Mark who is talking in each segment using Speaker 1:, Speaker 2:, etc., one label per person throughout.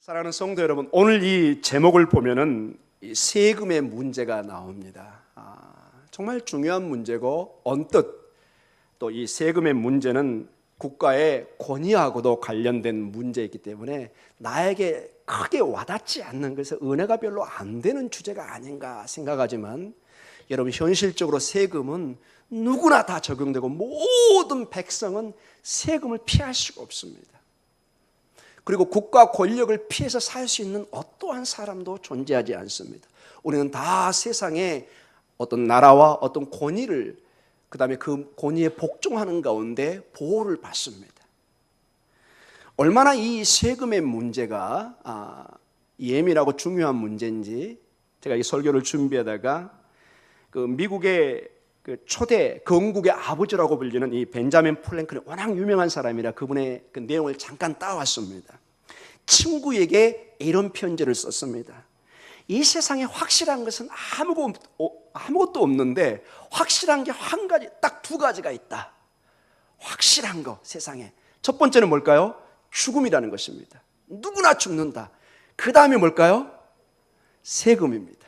Speaker 1: 사랑하는 성도 여러분, 오늘 이 제목을 보면은 이 세금의 문제가 나옵니다. 정말 중요한 문제고 언뜻 또 이 세금의 문제는 국가의 권위하고도 관련된 문제이기 때문에 나에게 크게 와닿지 않는, 그래서 은혜가 별로 안 되는 주제가 아닌가 생각하지만, 여러분 현실적으로 세금은 누구나 다 적용되고 모든 백성은 세금을 피할 수가 없습니다. 그리고 국가 권력을 피해서 살 수 있는 어떠한 사람도 존재하지 않습니다. 우리는 다 세상에 어떤 나라와 어떤 권위를, 그 다음에 그 권위에 복종하는 가운데 보호를 받습니다. 얼마나 이 세금의 문제가 예민하고 중요한 문제인지, 제가 이 설교를 준비하다가 그 미국의 그 초대 건국의 아버지라고 불리는 이 벤자민 프랭클이 워낙 유명한 사람이라 그분의 그 내용을 잠깐 따왔습니다. 친구에게 이런 편지를 썼습니다. 이 세상에 확실한 것은 아무것도 없는데 확실한 게 한 가지, 딱 두 가지가 있다. 확실한 거, 세상에. 첫 번째는 뭘까요? 죽음이라는 것입니다. 누구나 죽는다. 그 다음에 뭘까요? 세금입니다.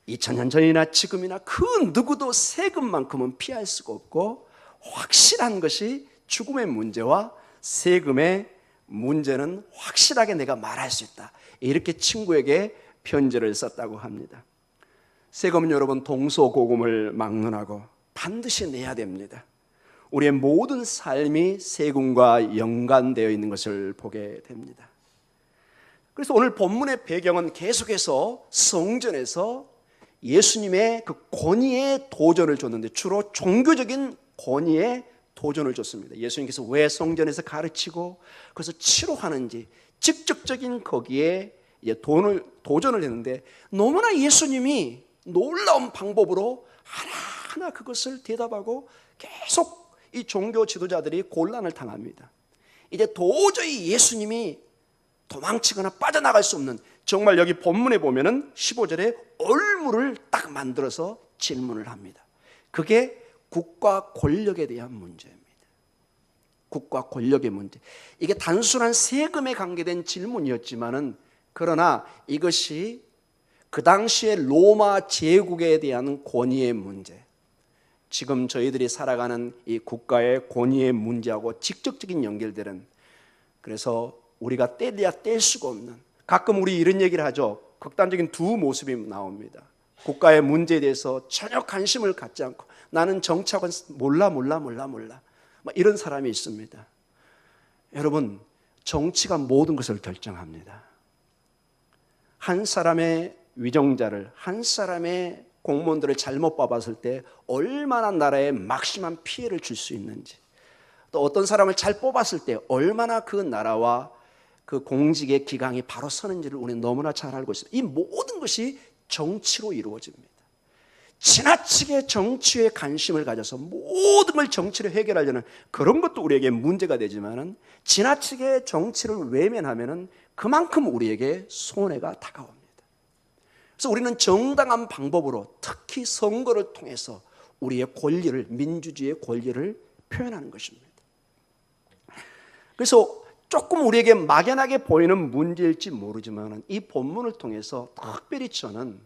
Speaker 1: 2000년 전이나 지금이나 그 누구도 세금만큼은 피할 수가 없고, 확실한 것이 죽음의 문제와 세금의 문제는 확실하게 내가 말할 수 있다. 이렇게 친구에게 편지를 썼다고 합니다. 세금은 여러분 동서고금을 막론하고 반드시 내야 됩니다. 우리의 모든 삶이 세금과 연관되어 있는 것을 보게 됩니다. 그래서 오늘 본문의 배경은 계속해서 성전에서 예수님의 그 권위에 도전을 줬는데, 주로 종교적인 권위에 도전을 줬습니다. 예수님께서 왜 성전에서 가르치고 그래서 치료하는지 직접적인 거기에 도전을 했는데, 너무나 예수님이 놀라운 방법으로 하나하나 그것을 대답하고 계속 이 종교 지도자들이 곤란을 당합니다. 이제 도저히 예수님이 도망치거나 빠져나갈 수 없는, 정말 여기 본문에 보면은 15절에 얼물을 딱 만들어서 질문을 합니다. 그게 국가 권력에 대한 문제입니다. 국가 권력의 문제. 이게 단순한 세금에 관계된 질문이었지만은, 그러나 이것이 그 당시에 로마 제국에 대한 권위의 문제, 지금 저희들이 살아가는 이 국가의 권위의 문제하고 직접적인 연결되는, 그래서 우리가 떼려야 뗄 수가 없는, 가끔 우리 이런 얘기를 하죠. 극단적인 두 모습이 나옵니다. 국가의 문제에 대해서 전혀 관심을 갖지 않고 나는 정치학은 몰라 이런 사람이 있습니다. 여러분, 정치가 모든 것을 결정합니다. 한 사람의 위정자를, 한 사람의 공무원들을 잘못 뽑았을 때 얼마나 나라에 막심한 피해를 줄 수 있는지, 또 어떤 사람을 잘 뽑았을 때 얼마나 그 나라와 그 공직의 기강이 바로 서는지를 우리는 너무나 잘 알고 있습니다. 이 모든 것이 정치로 이루어집니다. 지나치게 정치에 관심을 가져서 모든 걸 정치로 해결하려는 그런 것도 우리에게 문제가 되지만은, 지나치게 정치를 외면하면은 그만큼 우리에게 손해가 다가옵니다. 그래서 우리는 정당한 방법으로, 특히 선거를 통해서 우리의 권리를, 민주주의의 권리를 표현하는 것입니다. 그래서 조금 우리에게 막연하게 보이는 문제일지 모르지만, 이 본문을 통해서 특별히 저는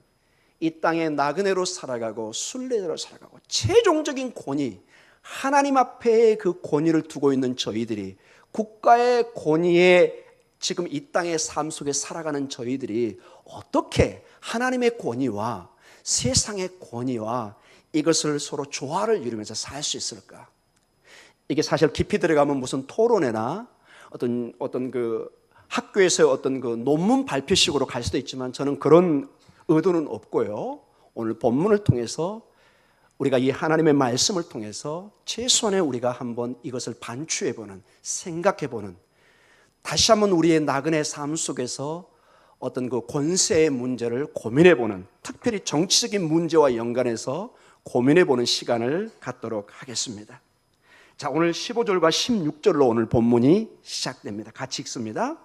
Speaker 1: 이 땅에 나그네로 살아가고 순례자로 살아가고 최종적인 권위, 하나님 앞에 그 권위를 두고 있는 저희들이, 국가의 권위에 지금 이 땅의 삶 속에 살아가는 저희들이 어떻게 하나님의 권위와 세상의 권위와 이것을 서로 조화를 이루면서 살 수 있을까? 이게 사실 깊이 들어가면 무슨 토론회나 어떤 그 학교에서 어떤 그 논문 발표식으로 갈 수도 있지만, 저는 그런 의도는 없고요. 오늘 본문을 통해서 우리가 이 하나님의 말씀을 통해서 최소한의 우리가 한번 이것을 반추해보는, 생각해보는, 다시 한번 우리의 나그네 삶 속에서 어떤 그 권세의 문제를 고민해보는, 특별히 정치적인 문제와 연관해서 고민해보는 시간을 갖도록 하겠습니다. 자, 오늘 15절과 16절로 오늘 본문이 시작됩니다. 같이 읽습니다.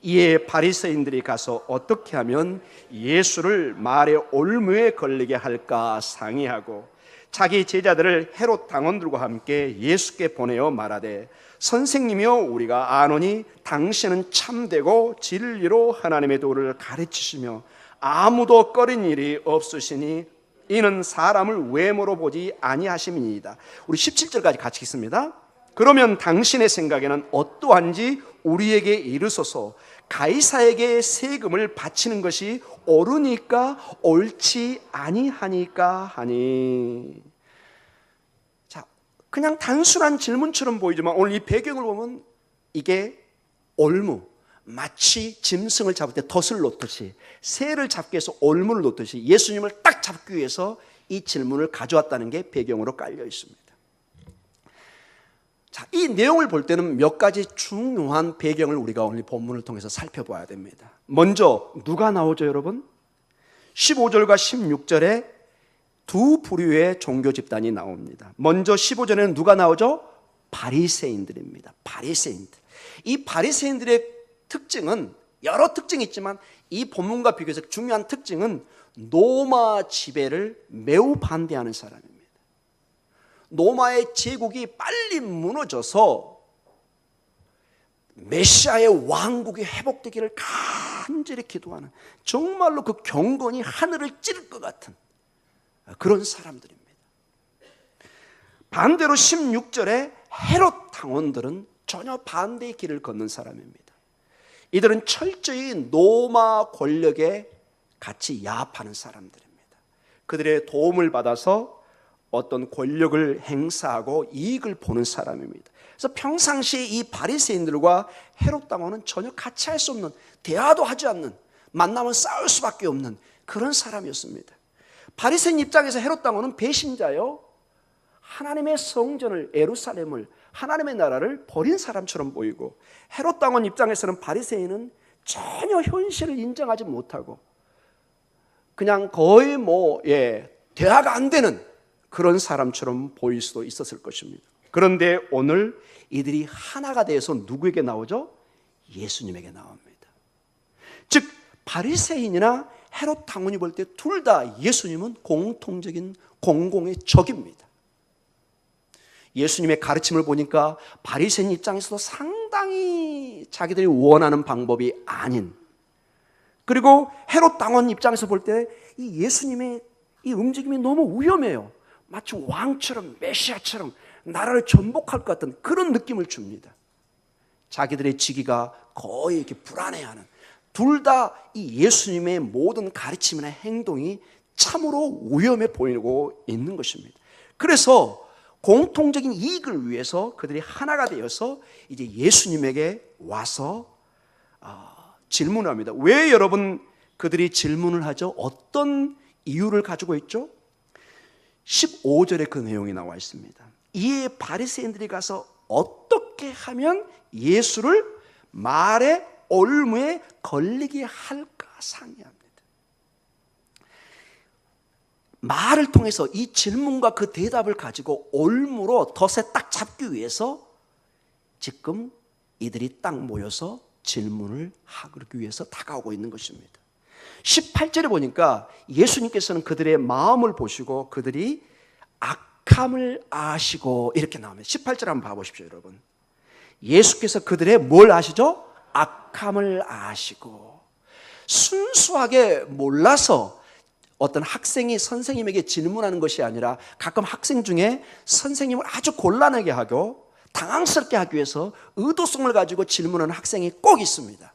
Speaker 1: 이에 바리새인들이 가서 어떻게 하면 예수를 말의 올무에 걸리게 할까 상의하고 자기 제자들을 헤롯 당원들과 함께 예수께 보내어 말하되 선생님이여 우리가 아노니 당신은 참되고 진리로 하나님의 도를 가르치시며 아무도 꺼린 일이 없으시니 이는 사람을 외모로 보지 아니하심이니이다. 우리 17절까지 같이 읽습니다. 그러면 당신의 생각에는 어떠한지 우리에게 이르소서. 가이사에게 세금을 바치는 것이 옳으니까 옳지 아니하니까 하니. 자, 그냥 단순한 질문처럼 보이지만 오늘 이 배경을 보면 이게 올무, 마치 짐승을 잡을 때 덫을 놓듯이, 새를 잡기 위해서 올무를 놓듯이 예수님을 딱 잡기 위해서 이 질문을 가져왔다는 게 배경으로 깔려 있습니다. 자, 이 내용을 볼 때는 몇 가지 중요한 배경을 우리가 오늘 본문을 통해서 살펴봐야 됩니다. 먼저 누가 나오죠, 여러분? 15절과 16절에 두 부류의 종교 집단이 나옵니다. 먼저 15절에는 누가 나오죠? 바리새인들입니다. 바리새인들. 이 바리새인들의 특징은 여러 특징이 있지만 이 본문과 비교해서 중요한 특징은 로마 지배를 매우 반대하는 사람입니다. 로마의 제국이 빨리 무너져서 메시아의 왕국이 회복되기를 간절히 기도하는, 정말로 그 경건이 하늘을 찌를 것 같은 그런 사람들입니다. 반대로 16절에 헤롯 당원들은 전혀 반대의 길을 걷는 사람입니다. 이들은 철저히 로마 권력에 같이 야합하는 사람들입니다. 그들의 도움을 받아서 어떤 권력을 행사하고 이익을 보는 사람입니다. 그래서 평상시에 이 바리새인들과 헤롯 당원은 전혀 같이 할 수 없는, 대화도 하지 않는, 만나면 싸울 수밖에 없는 그런 사람이었습니다. 바리새인 입장에서 헤롯 당원은 배신자요, 하나님의 성전을, 예루살렘을, 하나님의 나라를 버린 사람처럼 보이고, 헤롯 당원 입장에서는 바리새인은 전혀 현실을 인정하지 못하고 그냥 거의 대화가 안 되는 그런 사람처럼 보일 수도 있었을 것입니다. 그런데 오늘 이들이 하나가 되어서 누구에게 나오죠? 예수님에게 나옵니다. 즉 바리새인이나 헤롯 당원이 볼 때 둘 다 예수님은 공통적인 공공의 적입니다. 예수님의 가르침을 보니까 바리새인 입장에서도 상당히 자기들이 원하는 방법이 아닌, 그리고 헤롯 당원 입장에서 볼 때 이 예수님의 이 움직임이 너무 위험해요. 마치 왕처럼, 메시아처럼 나라를 전복할 것 같은 그런 느낌을 줍니다. 자기들의 직위가 거의 이렇게 불안해하는, 둘 다 이 예수님의 모든 가르침이나 행동이 참으로 위험해 보이고 있는 것입니다. 그래서 공통적인 이익을 위해서 그들이 하나가 되어서 이제 예수님에게 와서 질문을 합니다. 왜 여러분 그들이 질문을 하죠? 어떤 이유를 가지고 있죠? 15절에 그 내용이 나와 있습니다. 이에 바리새인들이 가서 어떻게 하면 예수를 말의 올무에 걸리게 할까 상의합니다. 말을 통해서 이 질문과 그 대답을 가지고 올무로 덫에 딱 잡기 위해서 지금 이들이 딱 모여서 질문을 하기 위해서 다가오고 있는 것입니다. 18절에 보니까 예수님께서는 그들의 마음을 보시고 그들이 악함을 아시고 이렇게 나옵니다. 18절 한번 봐보십시오, 여러분. 예수께서 그들의 뭘 아시죠? 악함을 아시고. 순수하게 몰라서 어떤 학생이 선생님에게 질문하는 것이 아니라 가끔 학생 중에 선생님을 아주 곤란하게 하고 당황스럽게 하기 위해서 의도성을 가지고 질문하는 학생이 꼭 있습니다.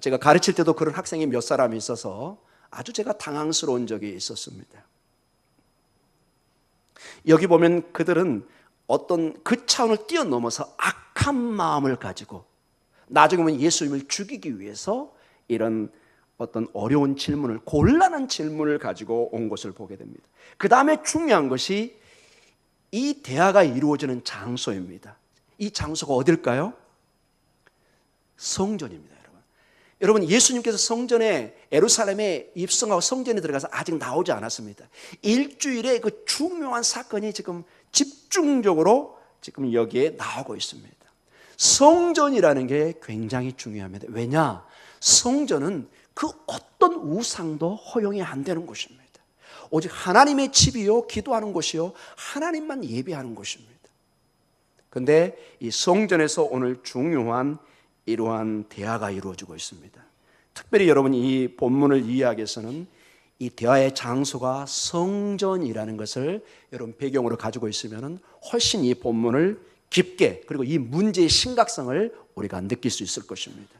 Speaker 1: 제가 가르칠 때도 그런 학생이 몇 사람이 있어서 아주 제가 당황스러운 적이 있었습니다. 여기 보면 그들은 어떤 그 차원을 뛰어넘어서 악한 마음을 가지고 나중에 보면 예수님을 죽이기 위해서 이런 어떤 어려운 질문을, 곤란한 질문을 가지고 온 것을 보게 됩니다. 그 다음에 중요한 것이 이 대화가 이루어지는 장소입니다. 이 장소가 어딜까요? 성전입니다. 여러분, 예수님께서 성전에, 예루살렘에 입성하고 성전에 들어가서 아직 나오지 않았습니다. 일주일에 그 중요한 사건이 지금 집중적으로 지금 여기에 나오고 있습니다. 성전이라는 게 굉장히 중요합니다. 왜냐? 성전은 그 어떤 우상도 허용이 안 되는 곳입니다. 오직 하나님의 집이요 기도하는 곳이요 하나님만 예배하는 곳입니다. 그런데 이 성전에서 오늘 중요한 이러한 대화가 이루어지고 있습니다. 특별히 여러분 이 본문을 이해하기 위해서는 이 대화의 장소가 성전이라는 것을 여러분 배경으로 가지고 있으면 훨씬 이 본문을 깊게 그리고 이 문제의 심각성을 우리가 느낄 수 있을 것입니다.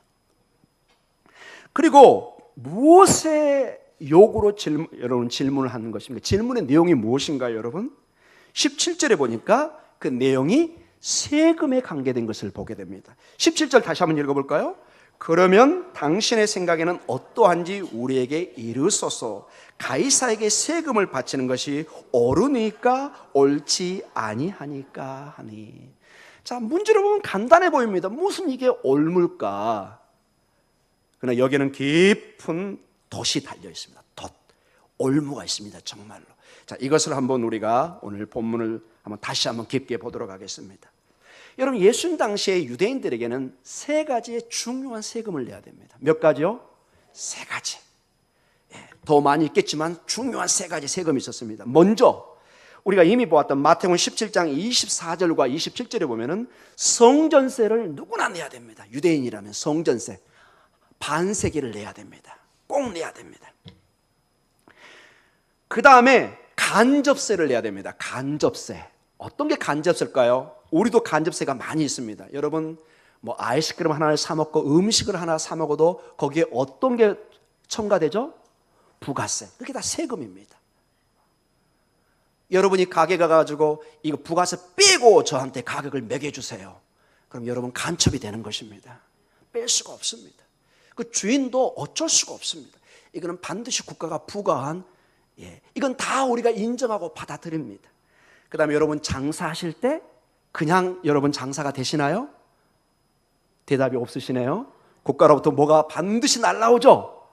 Speaker 1: 그리고 무엇의 요구로 여러분 질문을 하는 것입니까? 질문의 내용이 무엇인가요, 여러분? 17절에 보니까 그 내용이 세금에 관계된 것을 보게 됩니다. 17절 다시 한번 읽어볼까요? 그러면 당신의 생각에는 어떠한지 우리에게 이르소서. 가이사에게 세금을 바치는 것이 옳으니까 옳지 아니하니까 하니. 자, 문제를 보면 간단해 보입니다. 무슨 이게 옳을까? 그러나 여기는 깊은 덫이 달려 있습니다. 덫, 올무가 있습니다. 정말로. 자, 이것을 한번 우리가 오늘 본문을 한번 다시 한번 깊게 보도록 하겠습니다. 여러분, 예수님 당시에 유대인들에게는 세 가지의 중요한 세금을 내야 됩니다. 몇 가지요? 세 가지. 더 많이 있겠지만 중요한 세 가지 세금이 있었습니다. 먼저 우리가 이미 보았던 마태복음 17장 24절과 27절에 보면은 성전세를 누구나 내야 됩니다. 유대인이라면 성전세 반세기를 내야 됩니다. 꼭 내야 됩니다. 그 다음에 간접세를 내야 됩니다. 간접세. 어떤 게 간접세일까요? 우리도 간접세가 많이 있습니다. 여러분 뭐 아이스크림 하나를 사 먹고 음식을 하나 사 먹어도 거기에 어떤 게 첨가되죠? 부가세. 그게 다 세금입니다. 여러분이 가게 가가지고 이거 부가세 빼고 저한테 가격을 매겨주세요. 그럼 여러분 간첩이 되는 것입니다. 뺄 수가 없습니다. 그 주인도 어쩔 수가 없습니다. 이거는 반드시 국가가 부과한, 이건 다 우리가 인정하고 받아들입니다. 그 다음에 여러분 장사하실 때 그냥 여러분 장사가 되시나요? 대답이 없으시네요. 국가로부터 뭐가 반드시 날라오죠?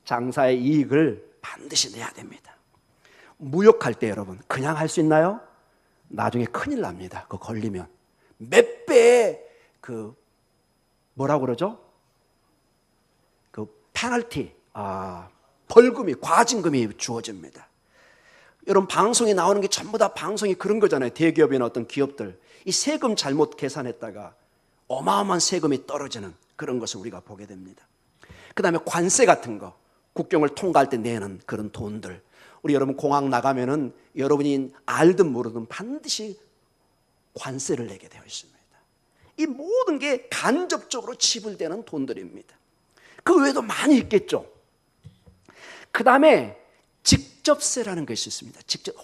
Speaker 1: 장사의 이익을 반드시 내야 됩니다. 무역할 때 여러분 그냥 할 수 있나요? 나중에 큰일 납니다. 그거 걸리면 몇 배의 그 뭐라고 그러죠? 그 페널티, 벌금이, 과징금이 주어집니다. 여러분 방송에 나오는 게 전부 다 방송이 그런 거잖아요. 대기업이나 어떤 기업들 이 세금 잘못 계산했다가 어마어마한 세금이 떨어지는 그런 것을 우리가 보게 됩니다. 그 다음에 관세 같은 거, 국경을 통과할 때 내는 그런 돈들, 우리 여러분 공항 나가면은 여러분이 알든 모르든 반드시 관세를 내게 되어 있습니다. 이 모든 게 간접적으로 지불되는 돈들입니다. 그 외에도 많이 있겠죠. 그 다음에 직접세라는 것이 있습니다.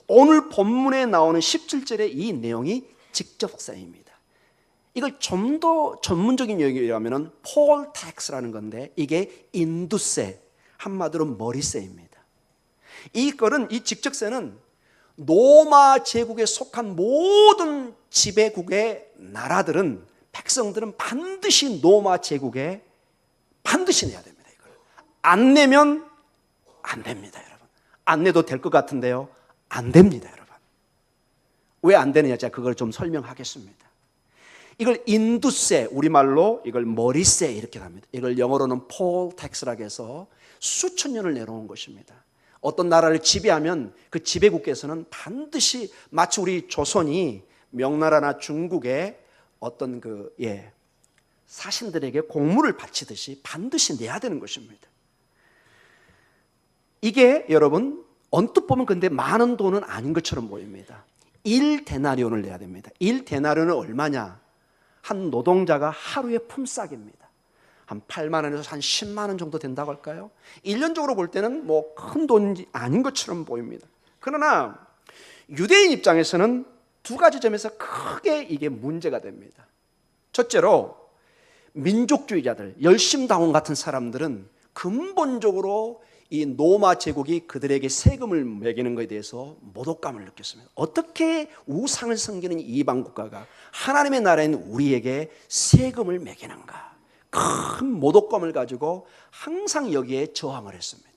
Speaker 1: 오늘 본문에 나오는 17절의 이 내용이 직접세입니다. 이걸 좀 더 전문적인 얘기라면 폴 텍스라는 건데 이게 인두세, 한마디로 머리세입니다. 이 직접세는 로마 제국에 속한 모든 지배국의 나라들은, 백성들은 반드시 로마 제국에 반드시 내야 됩니다. 이걸 안 내면 안 됩니다, 여러분. 안 내도 될 것 같은데요, 안 됩니다, 여러분. 왜 안 되느냐, 제가 그걸 좀 설명하겠습니다. 이걸 인두세, 우리말로 이걸 머리세 이렇게 합니다. 이걸 영어로는 폴 텍스라고 해서 수천 년을 내려온 것입니다. 어떤 나라를 지배하면 그 지배국에서는 반드시 마치 우리 조선이 명나라나 중국의 어떤 사신들에게 공물을 바치듯이 반드시 내야 되는 것입니다. 이게 여러분 언뜻 보면 근데 많은 돈은 아닌 것처럼 보입니다. 1데나리온을 내야 됩니다. 1데나리온은 얼마냐? 한 노동자가 하루의 품삯입니다. 한 8만 원에서 한 10만 원 정도 된다고 할까요? 1년적으로 볼 때는 뭐 큰 돈이 아닌 것처럼 보입니다. 그러나 유대인 입장에서는 두 가지 점에서 크게 이게 문제가 됩니다. 첫째로 민족주의자들, 열심당원 같은 사람들은 근본적으로 이 로마 제국이 그들에게 세금을 매기는 것에 대해서 모독감을 느꼈습니다. 어떻게 우상을 섬기는 이방 국가가 하나님의 나라인 우리에게 세금을 매기는가? 큰 모독감을 가지고 항상 여기에 저항을 했습니다.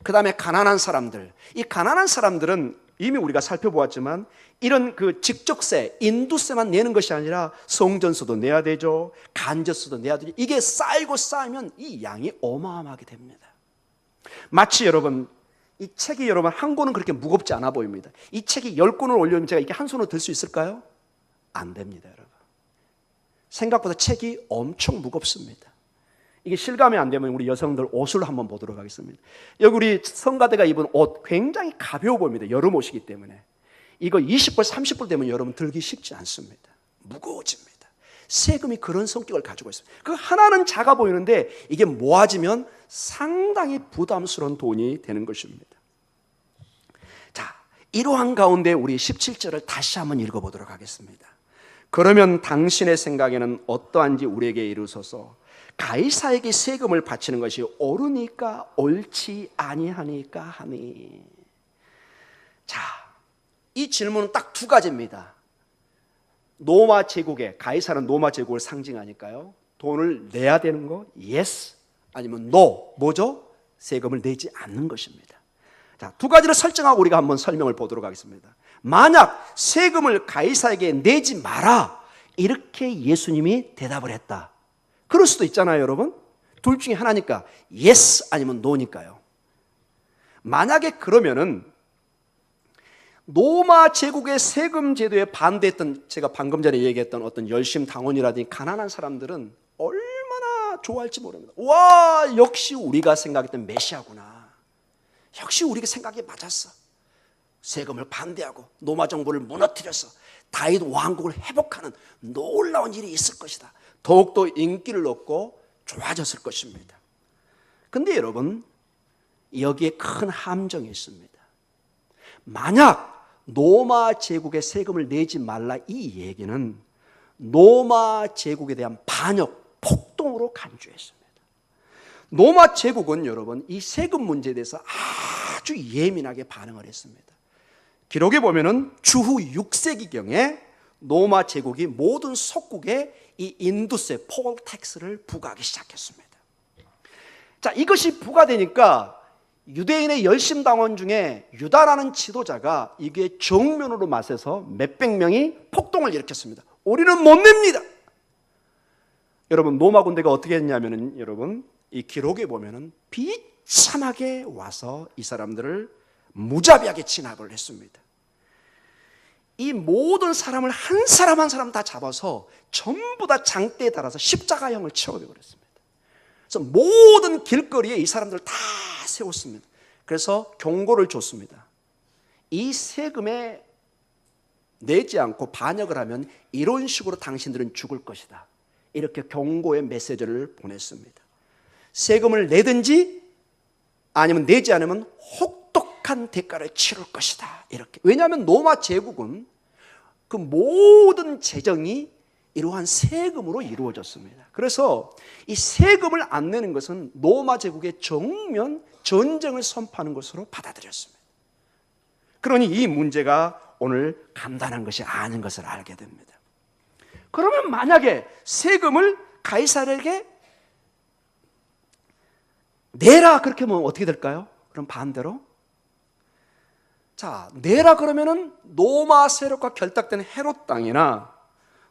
Speaker 1: 그 다음에 가난한 사람들, 이 가난한 사람들은 이미 우리가 살펴보았지만 이런 그 직접세, 인두세만 내는 것이 아니라 성전세도 내야 되죠, 간접세도 내야 되죠. 이게 쌓이고 쌓이면 이 양이 어마어마하게 됩니다. 마치 여러분 이 책이 여러분 한 권은 그렇게 무겁지 않아 보입니다. 이 책이 10권을 올려면 제가 이렇게 한 손으로 들 수 있을까요? 안 됩니다, 여러분. 생각보다 책이 엄청 무겁습니다. 이게 실감이 안 되면 우리 여성들 옷을 한번 보도록 하겠습니다. 여기 우리 성가대가 입은 옷 굉장히 가벼워 보입니다. 여름 옷이기 때문에. 이거 20불, 30불 되면 여러분 들기 쉽지 않습니다. 무거워집니다. 세금이 그런 성격을 가지고 있습니다. 그 하나는 작아 보이는데 이게 모아지면 상당히 부담스러운 돈이 되는 것입니다. 자, 이러한 가운데 우리 17절을 다시 한번 읽어보도록 하겠습니다. 그러면 당신의 생각에는 어떠한지 우리에게 이르소서. 가이사에게 세금을 바치는 것이 옳으니까 옳지 아니하니까 하니. 자, 이 질문은 딱 두 가지입니다. 로마 제국에, 가이사는 로마 제국을 상징하니까요, 돈을 내야 되는 거 yes 아니면 no. 뭐죠? 세금을 내지 않는 것입니다. 자, 두 가지를 설정하고 우리가 한번 설명을 보도록 하겠습니다. 만약 세금을 가이사에게 내지 마라 이렇게 예수님이 대답을 했다, 그럴 수도 있잖아요, 여러분. 둘 중에 하나니까 yes 아니면 no니까요. 만약에 그러면은 로마 제국의 세금 제도에 반대했던, 제가 방금 전에 얘기했던 어떤 열심 당원이라든지 가난한 사람들은 얼마나 좋아할지 모릅니다. 와, 역시 우리가 생각했던 메시아구나. 역시 우리가 생각이 맞았어. 세금을 반대하고 로마 정부를 무너뜨려서 다윗 왕국을 회복하는 놀라운 일이 있을 것이다. 더욱더 인기를 얻고 좋아졌을 것입니다. 근데 여러분, 여기에 큰 함정이 있습니다. 만약 로마 제국의 세금을 내지 말라 이 얘기는 로마 제국에 대한 반역, 폭동으로 간주했습니다. 로마 제국은 여러분 이 세금 문제에 대해서 아주 예민하게 반응을 했습니다. 기록에 보면은 주후 6세기경에 로마 제국이 모든 속국에 이 인두세, 폴 텍스를 부과하기 시작했습니다. 자, 이것이 부과되니까 유대인의 열심당원 중에 유다라는 지도자가 이게 정면으로 맞서서 몇백 명이 폭동을 일으켰습니다. 우리는 못 냅니다. 여러분, 로마 군대가 어떻게 했냐면은, 여러분 이 기록에 보면은 비참하게 와서 이 사람들을 무자비하게 진압을 했습니다. 이 모든 사람을 한 사람 한 사람 다 잡아서 전부 다 장대에 달아서 십자가형을 채워버렸습니다. 그래서 모든 길거리에 이 사람들을 다 세웠습니다. 그래서 경고를 줬습니다. 이 세금에 내지 않고 반역을 하면 이런 식으로 당신들은 죽을 것이다. 이렇게 경고의 메시지를 보냈습니다. 세금을 내든지 아니면 내지 않으면 혹독한 대가를 치를 것이다. 이렇게. 왜냐하면 로마 제국은 그 모든 재정이 이러한 세금으로 이루어졌습니다. 그래서 이 세금을 안 내는 것은 로마 제국의 정면 전쟁을 선포하는 것으로 받아들였습니다. 그러니 이 문제가 오늘 간단한 것이 아닌 것을 알게 됩니다. 그러면 만약에 세금을 가이사르에게 내라 그렇게 하면 어떻게 될까요? 그럼 반대로, 자, 내라 그러면은 로마 세력과 결탁된 헤롯 땅이나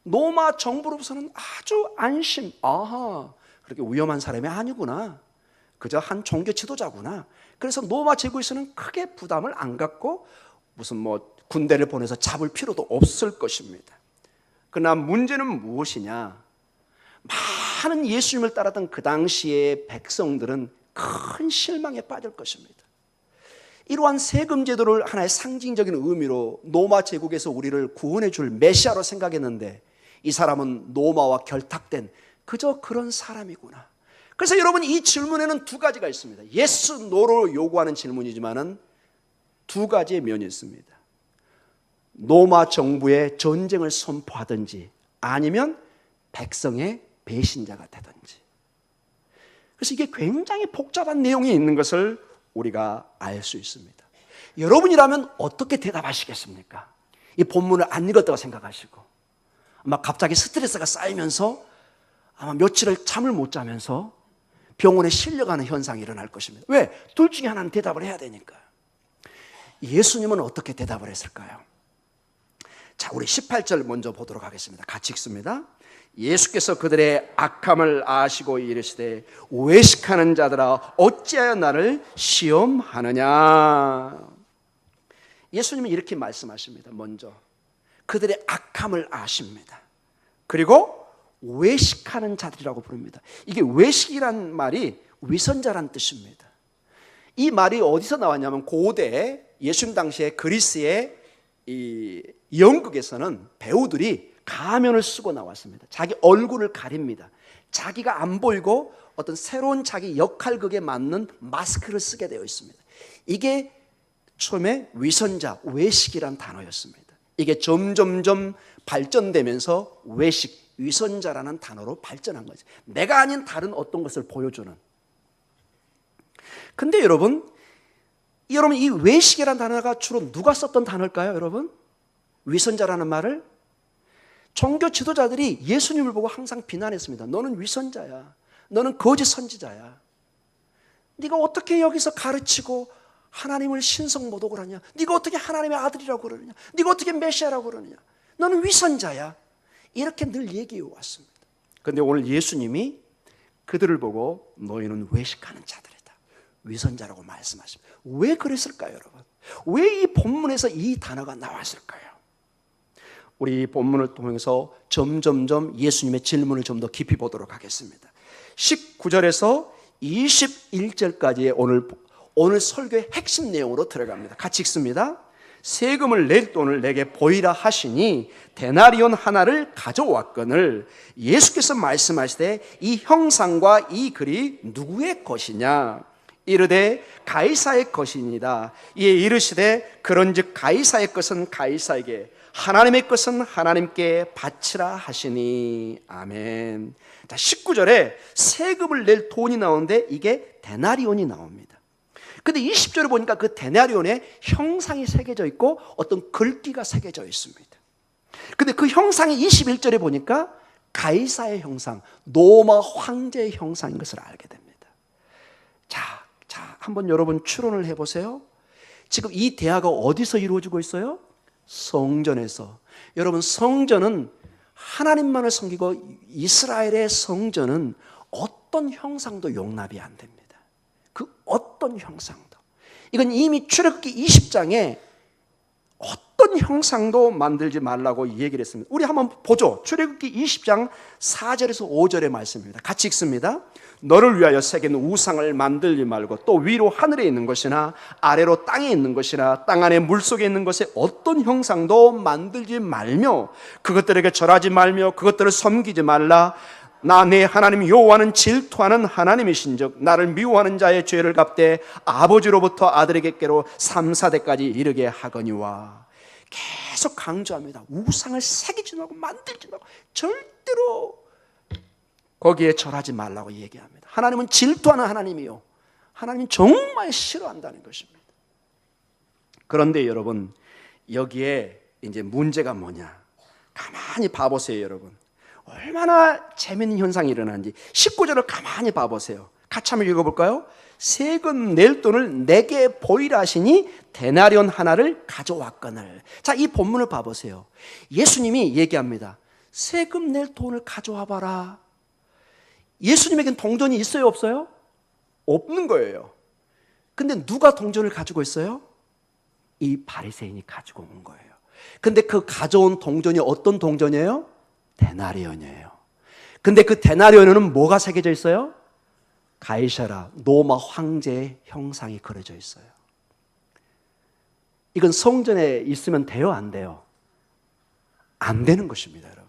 Speaker 1: 로마 정부로서는 아주 안심, 아하, 그렇게 위험한 사람이 아니구나, 그저 한 종교 지도자구나. 그래서 로마 제국에서는 크게 부담을 안 갖고 무슨 뭐 군대를 보내서 잡을 필요도 없을 것입니다. 그러나 문제는 무엇이냐? 많은 예수님을 따랐던 그 당시의 백성들은 큰 실망에 빠질 것입니다. 이러한 세금 제도를 하나의 상징적인 의미로 로마 제국에서 우리를 구원해 줄 메시아로 생각했는데 이 사람은 로마와 결탁된 그저 그런 사람이구나. 그래서 여러분, 이 질문에는 두 가지가 있습니다. yes, no로 요구하는 질문이지만은 두 가지의 면이 있습니다. 로마 정부의 전쟁을 선포하든지 아니면 백성의 배신자가 되든지. 그래서 이게 굉장히 복잡한 내용이 있는 것을 우리가 알 수 있습니다. 여러분이라면 어떻게 대답하시겠습니까? 이 본문을 안 읽었다고 생각하시고 아마 갑자기 스트레스가 쌓이면서 아마 며칠을 잠을 못 자면서 병원에 실려가는 현상이 일어날 것입니다. 왜? 둘 중에 하나는 대답을 해야 되니까. 예수님은 어떻게 대답을 했을까요? 자, 우리 18절 먼저 보도록 하겠습니다. 같이 읽습니다. 예수께서 그들의 악함을 아시고 이르시되 외식하는 자들아 어찌하여 나를 시험하느냐. 예수님이 이렇게 말씀하십니다. 먼저 그들의 악함을 아십니다. 그리고 외식하는 자들이라고 부릅니다. 이게 외식이란 말이 위선자란 뜻입니다. 이 말이 어디서 나왔냐면 고대 예수님 당시에 그리스의 이 연극에서는 배우들이 가면을 쓰고 나왔습니다. 자기 얼굴을 가립니다. 자기가 안 보이고 어떤 새로운 자기 역할극에 맞는 마스크를 쓰게 되어 있습니다. 이게 처음에 위선자, 외식이란 단어였습니다. 이게 점점점 발전되면서 외식, 위선자라는 단어로 발전한 거죠. 내가 아닌 다른 어떤 것을 보여주는. 근데 여러분 이 외식이라는 단어가 주로 누가 썼던 단어일까요, 여러분? 위선자라는 말을 종교 지도자들이 예수님을 보고 항상 비난했습니다. 너는 위선자야. 너는 거짓 선지자야. 네가 어떻게 여기서 가르치고 하나님을 신성 모독을 하냐? 네가 어떻게 하나님의 아들이라고 그러느냐? 네가 어떻게 메시아라고 그러느냐? 너는 위선자야. 이렇게 늘 얘기해 왔습니다. 그런데 오늘 예수님이 그들을 보고 너희는 외식하는 자들이다. 위선자라고 말씀하십니다. 왜 그랬을까요, 여러분? 왜 이 본문에서 이 단어가 나왔을까요? 우리 이 본문을 통해서 점점점 예수님의 질문을 좀 더 깊이 보도록 하겠습니다. 19절에서 21절까지의 오늘 설교의 핵심 내용으로 들어갑니다. 같이 읽습니다. 세금을 낼 돈을 내게 보이라 하시니 데나리온 하나를 가져왔거늘 예수께서 말씀하시되 이 형상과 이 글이 누구의 것이냐? 이르되 가이사의 것이니이다. 이에 이르시되 그런즉 가이사의 것은 가이사에게 하나님의 것은 하나님께 바치라 하시니. 아멘. 자, 19절에 세금을 낼 돈이 나오는데 이게 데나리온이 나옵니다. 근데 20절에 보니까 그 데나리온에 형상이 새겨져 있고 어떤 글귀가 새겨져 있습니다. 근데 그 형상이 21절에 보니까 가이사의 형상, 로마 황제의 형상인 것을 알게 됩니다. 자, 한번 여러분 추론을 해보세요. 지금 이 대화가 어디서 이루어지고 있어요? 성전에서. 여러분, 성전은 하나님만을 섬기고 이스라엘의 성전은 어떤 형상도 용납이 안 됩니다. 그 어떤 형상도. 이건 이미 출애굽기 20장에 어떤 형상도 만들지 말라고 얘기를 했습니다. 우리 한번 보죠. 출애굽기 20장 4절에서 5절의 말씀입니다. 같이 읽습니다. 너를 위하여 새긴 우상을 만들지 말고 또 위로 하늘에 있는 것이나 아래로 땅에 있는 것이나 땅 안에 물속에 있는 것에 어떤 형상도 만들지 말며 그것들에게 절하지 말며 그것들을 섬기지 말라. 나 내 하나님 여호와는 질투하는 하나님이신즉 나를 미워하는 자의 죄를 갚되 아버지로부터 아들에게로 3, 4대까지 이르게 하거니와. 계속 강조합니다. 우상을 새기지 말고 만들지 말고 절대로 거기에 절하지 말라고 얘기합니다. 하나님은 질투하는 하나님이요, 하나님은 정말 싫어한다는 것입니다. 그런데 여러분, 여기에 이제 문제가 뭐냐? 가만히 봐보세요, 여러분. 얼마나 재미있는 현상이 일어나는지 19절을 가만히 봐보세요. 같이 한번 읽어볼까요? 세금 낼 돈을 내게 보이라 하시니 데나리온 하나를 가져왔거늘. 자, 이 본문을 봐보세요. 예수님이 얘기합니다. 세금 낼 돈을 가져와 봐라. 예수님에겐 동전이 있어요, 없어요? 없는 거예요. 근데 누가 동전을 가지고 있어요? 이 바리새인이 가지고 온 거예요. 근데 그 가져온 동전이 어떤 동전이에요? 데나리온이에요. 근데 그 데나리온에는 뭐가 새겨져 있어요? 가이사라, 로마 황제의 형상이 그려져 있어요. 이건 성전에 있으면 돼요, 안 돼요? 안 되는 것입니다, 여러분.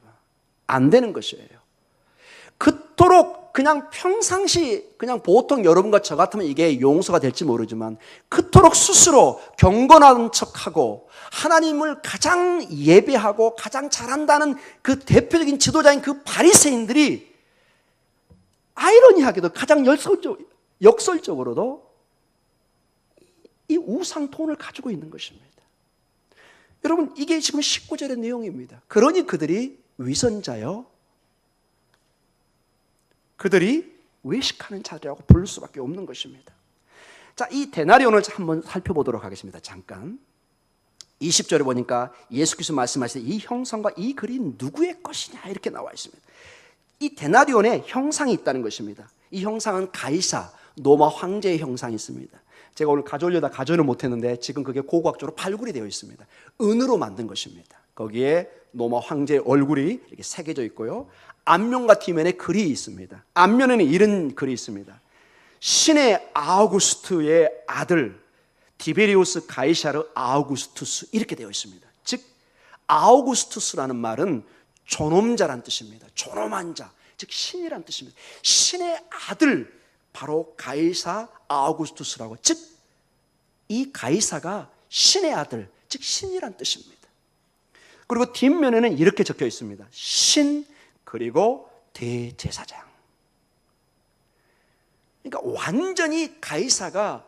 Speaker 1: 안 되는 것이에요. 그토록 그냥 평상시 그냥 보통 여러분과 저 같으면 이게 용서가 될지 모르지만 그토록 스스로 경건한 척하고 하나님을 가장 예배하고 가장 잘한다는 그 대표적인 지도자인 그 바리새인들이 아이러니하게도 가장 역설적으로도 이 우상 돈을 가지고 있는 것입니다. 여러분, 이게 지금 19절의 내용입니다. 그러니 그들이 위선자요, 그들이 외식하는 자들이라고 부를 수밖에 없는 것입니다. 자, 이 데나리온을 한번 살펴보도록 하겠습니다. 잠깐. 20절에 보니까 예수께서 말씀하시되 이 형상과 이 글이 누구의 것이냐 이렇게 나와 있습니다. 이 데나리온에 형상이 있다는 것입니다. 이 형상은 가이사 로마 황제의 형상이 있습니다. 제가 오늘 가져오려다 가져오는 못했는데 지금 그게 고고학적으로 발굴이 되어 있습니다. 은으로 만든 것입니다. 거기에 로마 황제의 얼굴이 이렇게 새겨져 있고요. 앞면과 뒷면에 글이 있습니다. 앞면에는 이런 글이 있습니다. 신의 아우구스트의 아들 디베리우스 가이사르 아우구스투스 이렇게 되어 있습니다. 즉 아우구스투스라는 말은 존엄자란 뜻입니다. 존엄한 자, 즉 신이란 뜻입니다. 신의 아들 바로 가이사 아우구스투스라고, 즉 이 가이사가 신의 아들, 즉 신이란 뜻입니다. 그리고 뒷면에는 이렇게 적혀 있습니다. 신 그리고 대제사장. 그러니까 완전히 가이사가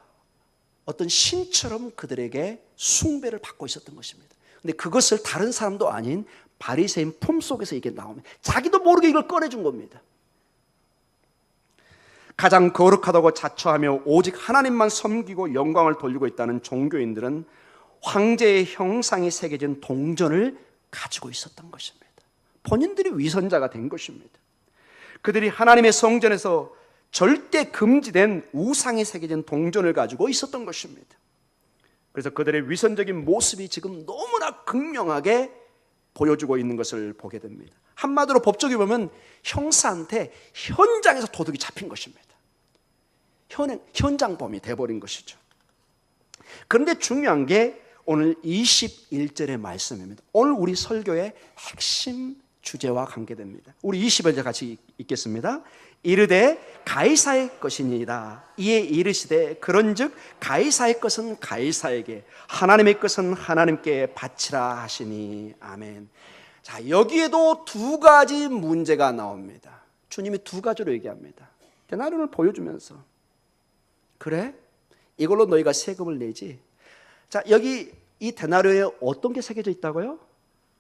Speaker 1: 어떤 신처럼 그들에게 숭배를 받고 있었던 것입니다. 근데 그것을 다른 사람도 아닌 바리새인 품속에서 이게 나오면 자기도 모르게 이걸 꺼내준 겁니다. 가장 거룩하다고 자처하며 오직 하나님만 섬기고 영광을 돌리고 있다는 종교인들은 황제의 형상이 새겨진 동전을 가지고 있었던 것입니다. 본인들이 위선자가 된 것입니다. 그들이 하나님의 성전에서 절대 금지된 우상이 새겨진 동전을 가지고 있었던 것입니다. 그래서 그들의 위선적인 모습이 지금 너무나 극명하게 보여주고 있는 것을 보게 됩니다. 한마디로 법적으로 보면 형사한테 현장에서 도둑이 잡힌 것입니다. 현장범이 돼버린 것이죠. 그런데 중요한 게 오늘 21절의 말씀입니다. 오늘 우리 설교의 핵심 주제와 관계됩니다. 우리 20절 같이 읽겠습니다. 이르되 가이사의 것이니이다. 이에 이르시되 그런즉 가이사의 것은 가이사에게 하나님의 것은 하나님께 바치라 하시니. 아멘. 자, 여기에도 두 가지 문제가 나옵니다. 주님이 두 가지로 얘기합니다. 데나리온을 보여주면서 그래? 이걸로 너희가 세금을 내지. 자, 여기 이 데나리온에 어떤 게 새겨져 있다고요?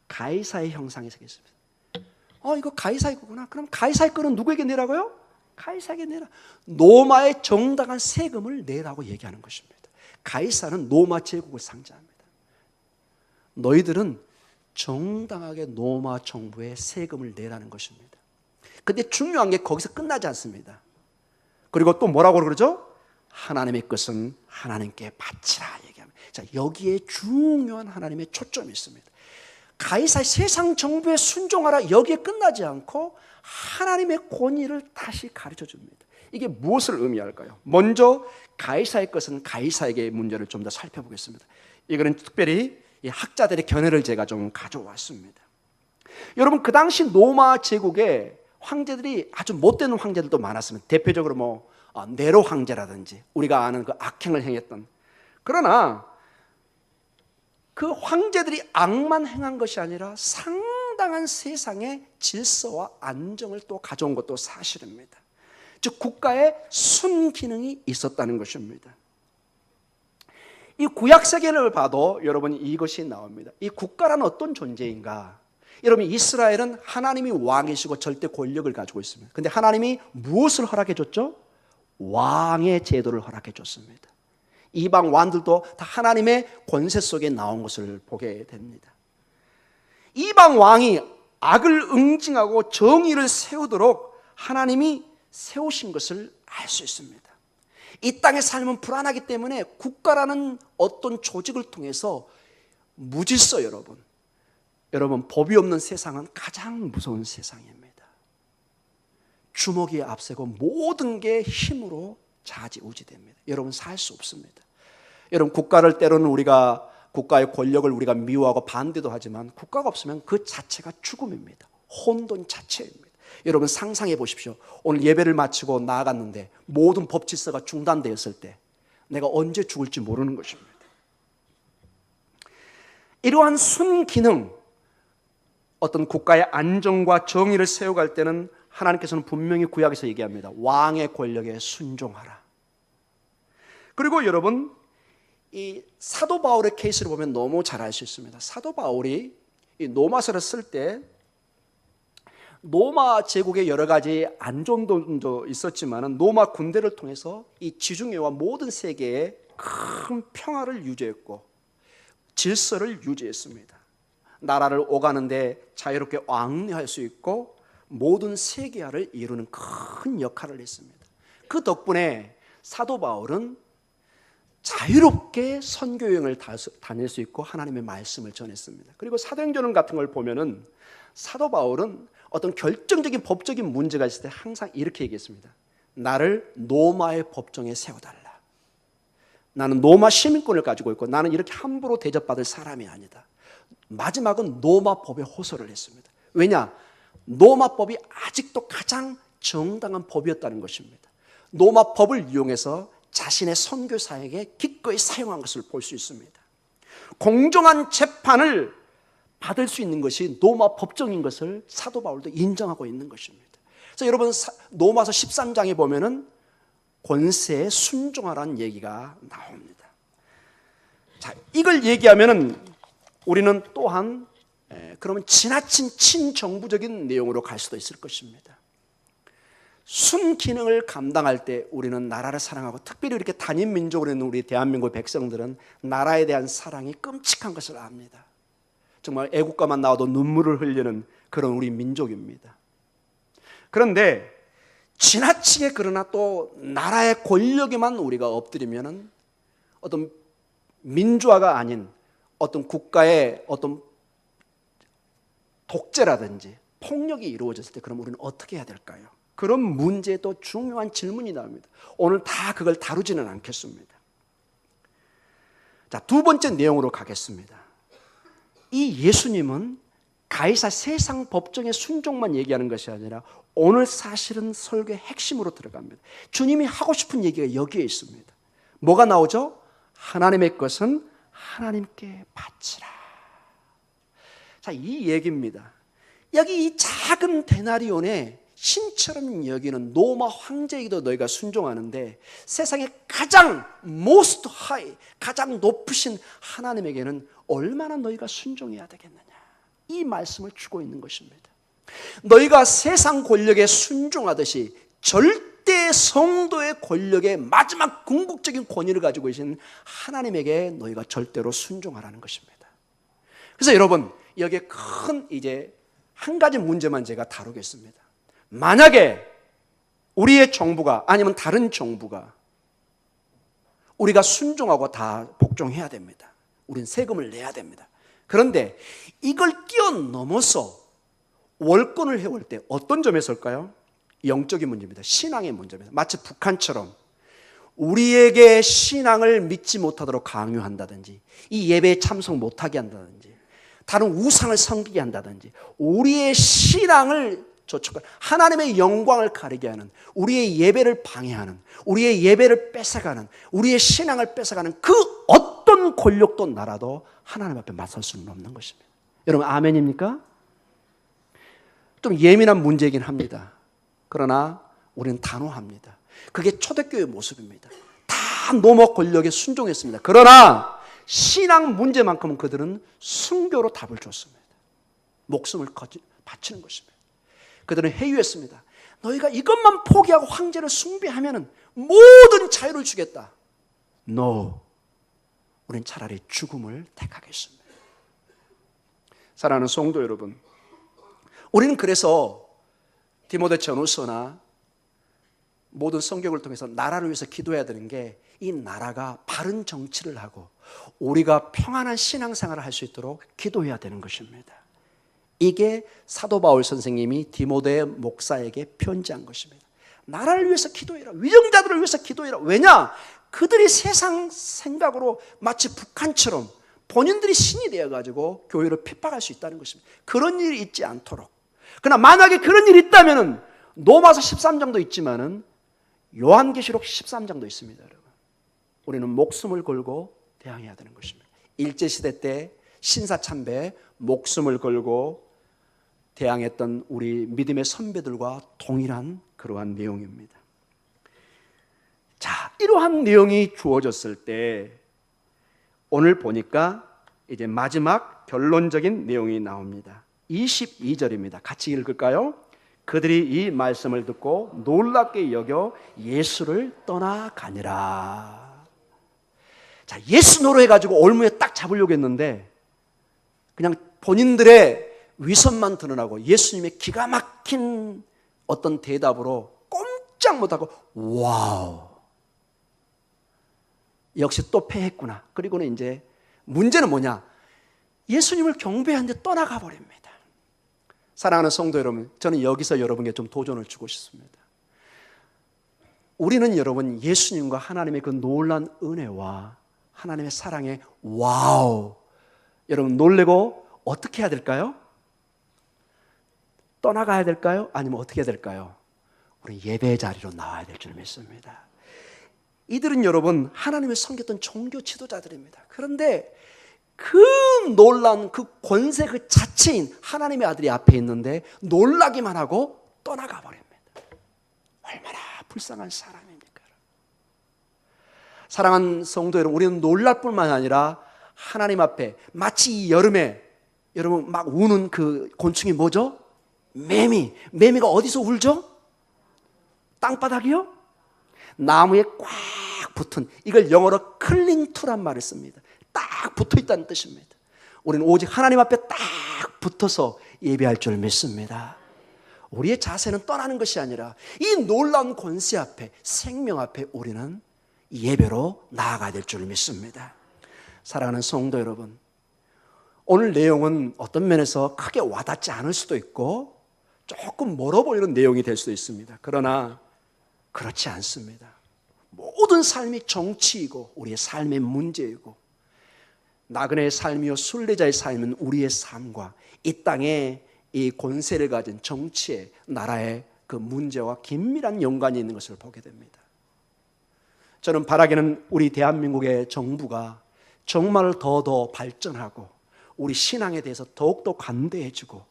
Speaker 1: 가이사의 형상이 새겨져 있습니다. 이거 가이사의 거구나. 그럼 가이사의 거는 누구에게 내라고요? 가이사에게 내라. 로마의 정당한 세금을 내라고 얘기하는 것입니다. 가이사는 로마 제국을 상징합니다. 너희들은 정당하게 로마 정부에 세금을 내라는 것입니다. 근데 중요한 게 거기서 끝나지 않습니다. 그리고 또 뭐라고 그러죠? 하나님의 것은 하나님께 바치라 얘기합니다. 자, 여기에 중요한 하나님의 초점이 있습니다. 가이사의 세상 정부에 순종하라 여기에 끝나지 않고 하나님의 권위를 다시 가르쳐 줍니다. 이게 무엇을 의미할까요? 먼저 가이사의 것은 가이사에게 문제를 좀 더 살펴보겠습니다. 이거는 특별히 이 학자들의 견해를 제가 좀 가져왔습니다. 여러분, 그 당시 로마 제국에 황제들이 아주 못된 황제들도 많았습니다. 대표적으로 네로 황제라든지 우리가 아는 그 악행을 행했던. 그러나 그 황제들이 악만 행한 것이 아니라 상당한 세상의 질서와 안정을 또 가져온 것도 사실입니다. 즉 국가의 순기능이 있었다는 것입니다. 이 구약 세계를 봐도 여러분 이것이 나옵니다. 이 국가라는 어떤 존재인가? 여러분, 이스라엘은 하나님이 왕이시고 절대 권력을 가지고 있습니다. 그런데 하나님이 무엇을 허락해 줬죠? 왕의 제도를 허락해 줬습니다. 이방 왕들도 다 하나님의 권세 속에 나온 것을 보게 됩니다. 이방 왕이 악을 응징하고 정의를 세우도록 하나님이 세우신 것을 알 수 있습니다. 이 땅의 삶은 불안하기 때문에 국가라는 어떤 조직을 통해서 무질서, 여러분 법이 없는 세상은 가장 무서운 세상입니다. 주먹이 앞세고 모든 게 힘으로 좌지우지됩니다. 여러분 살 수 없습니다. 여러분 국가를 때로는 우리가 국가의 권력을 우리가 미워하고 반대도 하지만 국가가 없으면 그 자체가 죽음입니다. 혼돈 자체입니다. 여러분 상상해 보십시오. 오늘 예배를 마치고 나아갔는데 모든 법 질서가 중단되었을 때 내가 언제 죽을지 모르는 것입니다. 이러한 순기능, 어떤 국가의 안정과 정의를 세워갈 때는 하나님께서는 분명히 구약에서 얘기합니다. 왕의 권력에 순종하라. 그리고 여러분, 이 사도 바울의 케이스를 보면 너무 잘 알 수 있습니다. 사도 바울이 이 로마서를 쓸 때 로마 제국의 여러 가지 안 좋은 점도 있었지만 로마 군대를 통해서 이 지중해와 모든 세계에 큰 평화를 유지했고 질서를 유지했습니다. 나라를 오가는데 자유롭게 왕래할 수 있고 모든 세계화를 이루는 큰 역할을 했습니다. 그 덕분에 사도 바울은 자유롭게 선교 여행을 다닐 수 있고 하나님의 말씀을 전했습니다. 그리고 사도행전 같은 걸 보면은 사도 바울은 어떤 결정적인 법적인 문제가 있을 때 항상 이렇게 얘기했습니다. 나를 로마의 법정에 세워달라. 나는 로마 시민권을 가지고 있고 나는 이렇게 함부로 대접받을 사람이 아니다. 마지막은 로마법에 호소를 했습니다. 왜냐? 로마법이 아직도 가장 정당한 법이었다는 것입니다. 로마법을 이용해서 자신의 선교 사역에 기꺼이 사용한 것을 볼 수 있습니다. 공정한 재판을 받을 수 있는 것이 로마 법정인 것을 사도 바울도 인정하고 있는 것입니다. 그래서 여러분 로마서 13장에 보면은 권세에 순종하라는 얘기가 나옵니다. 자, 이걸 얘기하면은 우리는 또한 그러면 지나친 친정부적인 내용으로 갈 수도 있을 것입니다. 순기능을 감당할 때 우리는 나라를 사랑하고 특별히 이렇게 단임 민족으로 있는 우리 대한민국 백성들은 나라에 대한 사랑이 끔찍한 것을 압니다. 정말 애국가만 나와도 눈물을 흘리는 그런 우리 민족입니다. 그런데 지나치게 그러나 또 나라의 권력에만 우리가 엎드리면은 어떤 민주화가 아닌 어떤 국가의 어떤 독재라든지 폭력이 이루어졌을 때 그럼 우리는 어떻게 해야 될까요? 그런 문제에 또 중요한 질문이 나옵니다. 오늘 다 그걸 다루지는 않겠습니다. 자, 두 번째 내용으로 가겠습니다. 이 예수님은 가이사 세상 법정의 순종만 얘기하는 것이 아니라 오늘 사실은 설교의 핵심으로 들어갑니다. 주님이 하고 싶은 얘기가 여기에 있습니다. 뭐가 나오죠? 하나님의 것은 하나님께 바치라. 자, 이 얘기입니다. 여기 이 작은 데나리온에 신처럼 여기는 로마 황제에게도 너희가 순종하는데 세상의 가장 most high, 가장 높으신 하나님에게는 얼마나 너희가 순종해야 되겠느냐, 이 말씀을 주고 있는 것입니다. 너희가 세상 권력에 순종하듯이 절대 성도의 권력의 마지막 궁극적인 권위를 가지고 계신 하나님에게 너희가 절대로 순종하라는 것입니다. 그래서 여러분 여기에 큰 이제 한 가지 문제만 제가 다루겠습니다. 만약에 우리의 정부가 아니면 다른 정부가 우리가 순종하고 다 복종해야 됩니다. 우린 세금을 내야 됩니다. 그런데 이걸 뛰어넘어서 월권을 해올 때 어떤 점에서일까요? 영적인 문제입니다. 신앙의 문제입니다. 마치 북한처럼 우리에게 신앙을 믿지 못하도록 강요한다든지 이 예배에 참석 못하게 한다든지 다른 우상을 섬기게 한다든지 우리의 신앙을 저촉하는, 하나님의 영광을 가리게 하는, 우리의 예배를 방해하는, 우리의 예배를 뺏어가는, 우리의 신앙을 뺏어가는 그 어떤 권력도 나라도 하나님 앞에 맞설 수는 없는 것입니다. 여러분 아멘입니까? 좀 예민한 문제이긴 합니다. 그러나 우리는 단호합니다. 그게 초대교회의 모습입니다. 다 로마 권력에 순종했습니다. 그러나 신앙 문제만큼은 그들은 순교로 답을 줬습니다. 목숨을 바치는 것입니다. 그들은 회유했습니다. 너희가 이것만 포기하고 황제를 숭배하면 모든 자유를 주겠다. No, 우린 차라리 죽음을 택하겠습니다. 사랑하는 성도 여러분, 우리는 그래서 디모데 전후서나 모든 성경을 통해서 나라를 위해서 기도해야 되는 게 이 나라가 바른 정치를 하고 우리가 평안한 신앙생활을 할 수 있도록 기도해야 되는 것입니다. 이게 사도 바울 선생님이 디모데 목사에게 편지한 것입니다. 나라를 위해서 기도해라. 위정자들을 위해서 기도해라. 왜냐? 그들이 세상 생각으로 마치 북한처럼 본인들이 신이 되어가지고 교회를 핍박할 수 있다는 것입니다. 그런 일이 있지 않도록. 그러나 만약에 그런 일이 있다면 로마서 13장도 있지만은 요한계시록 13장도 있습니다. 여러분, 우리는 목숨을 걸고 대항해야 되는 것입니다. 일제시대 때 신사참배에 목숨을 걸고 대항했던 우리 믿음의 선배들과 동일한 그러한 내용입니다. 자, 이러한 내용이 주어졌을 때 오늘 보니까 이제 마지막 결론적인 내용이 나옵니다. 22절입니다. 같이 읽을까요? 그들이 이 말씀을 듣고 놀랍게 여겨 예수를 떠나가니라. 자, 예수 노래해가지고 올무에 딱 잡으려고 했는데 그냥 본인들의 위선만 드러나고 예수님의 기가 막힌 어떤 대답으로 꼼짝 못하고 와우, 역시 또 패했구나. 그리고는 이제 문제는 뭐냐, 예수님을 경배하는데 떠나가 버립니다. 사랑하는 성도 여러분, 저는 여기서 여러분께 좀 도전을 주고 싶습니다. 우리는 여러분 예수님과 하나님의 그 놀라운 은혜와 하나님의 사랑에 와우, 여러분 놀래고 어떻게 해야 될까요? 떠나가야 될까요? 아니면 어떻게 해야 될까요? 우리 예배 자리로 나와야 될 줄 믿습니다. 이들은 여러분 하나님을 섬겼던 종교 지도자들입니다. 그런데 그 놀라운 그 권세 그 자체인 하나님의 아들이 앞에 있는데 놀라기만 하고 떠나가 버립니다. 얼마나 불쌍한 사람입니까? 사랑하는 성도 여러분, 우리는 놀랄 뿐만 아니라 하나님 앞에 마치 이 여름에 여러분 막 우는 그 곤충이 뭐죠? 매미가 어디서 울죠? 땅바닥이요? 나무에 꽉 붙은, 이걸 영어로 클링투란 말을 씁니다. 딱 붙어 있다는 뜻입니다. 우리는 오직 하나님 앞에 딱 붙어서 예배할 줄 믿습니다. 우리의 자세는 떠나는 것이 아니라 이 놀라운 권세 앞에, 생명 앞에 우리는 예배로 나아가야 될 줄 믿습니다. 사랑하는 성도 여러분, 오늘 내용은 어떤 면에서 크게 와닿지 않을 수도 있고 조금 멀어 보이는 내용이 될 수도 있습니다. 그러나 그렇지 않습니다. 모든 삶이 정치이고 우리의 삶의 문제이고 나그네의 삶이요 순례자의 삶은 우리의 삶과 이 땅에 이 권세를 가진 정치의 나라의 그 문제와 긴밀한 연관이 있는 것을 보게 됩니다. 저는 바라기는 우리 대한민국의 정부가 정말 더 발전하고 우리 신앙에 대해서 더욱더 관대해지고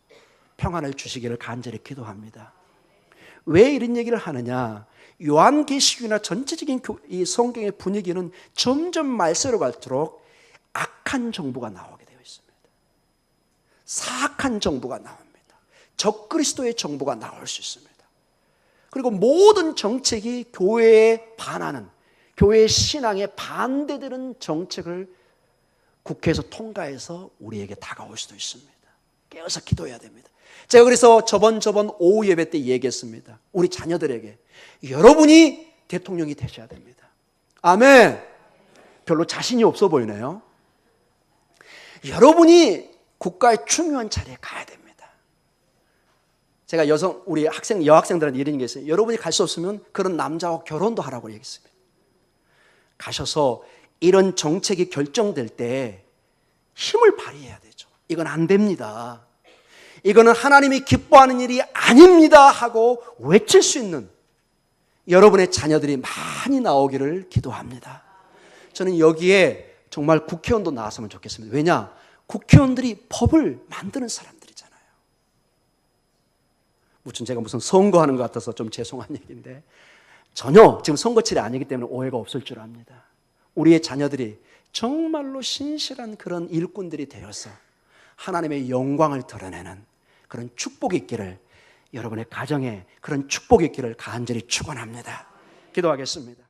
Speaker 1: 평안을 주시기를 간절히 기도합니다. 왜 이런 얘기를 하느냐, 요한계시록이나 전체적인 이 성경의 분위기는 점점 말세로 갈수록 악한 정부가 나오게 되어 있습니다. 사악한 정부가 나옵니다. 적그리스도의 정부가 나올 수 있습니다. 그리고 모든 정책이 교회에 반하는, 교회의 신앙에 반대되는 정책을 국회에서 통과해서 우리에게 다가올 수도 있습니다. 깨어서 기도해야 됩니다. 제가 그래서 저번 오후 예배 때 얘기했습니다. 우리 자녀들에게 여러분이 대통령이 되셔야 됩니다. 아멘. 별로 자신이 없어 보이네요. 여러분이 국가의 중요한 자리에 가야 됩니다. 제가 우리 여학생들한테 이런 얘기 했어요. 여러분이 갈 수 없으면 그런 남자와 결혼도 하라고 얘기했습니다. 가셔서 이런 정책이 결정될 때 힘을 발휘해야 되죠. 이건 안 됩니다. 이거는 하나님이 기뻐하는 일이 아닙니다 하고 외칠 수 있는 여러분의 자녀들이 많이 나오기를 기도합니다. 저는 여기에 정말 국회의원도 나왔으면 좋겠습니다. 왜냐? 국회의원들이 법을 만드는 사람들이잖아요. 제가 무슨 선거하는 것 같아서 좀 죄송한 얘기인데 전혀 지금 선거철이 아니기 때문에 오해가 없을 줄 압니다. 우리의 자녀들이 정말로 신실한 그런 일꾼들이 되어서 하나님의 영광을 드러내는 그런 축복이 있기를, 여러분의 가정에 그런 축복이 있기를 간절히 축원합니다. 기도하겠습니다.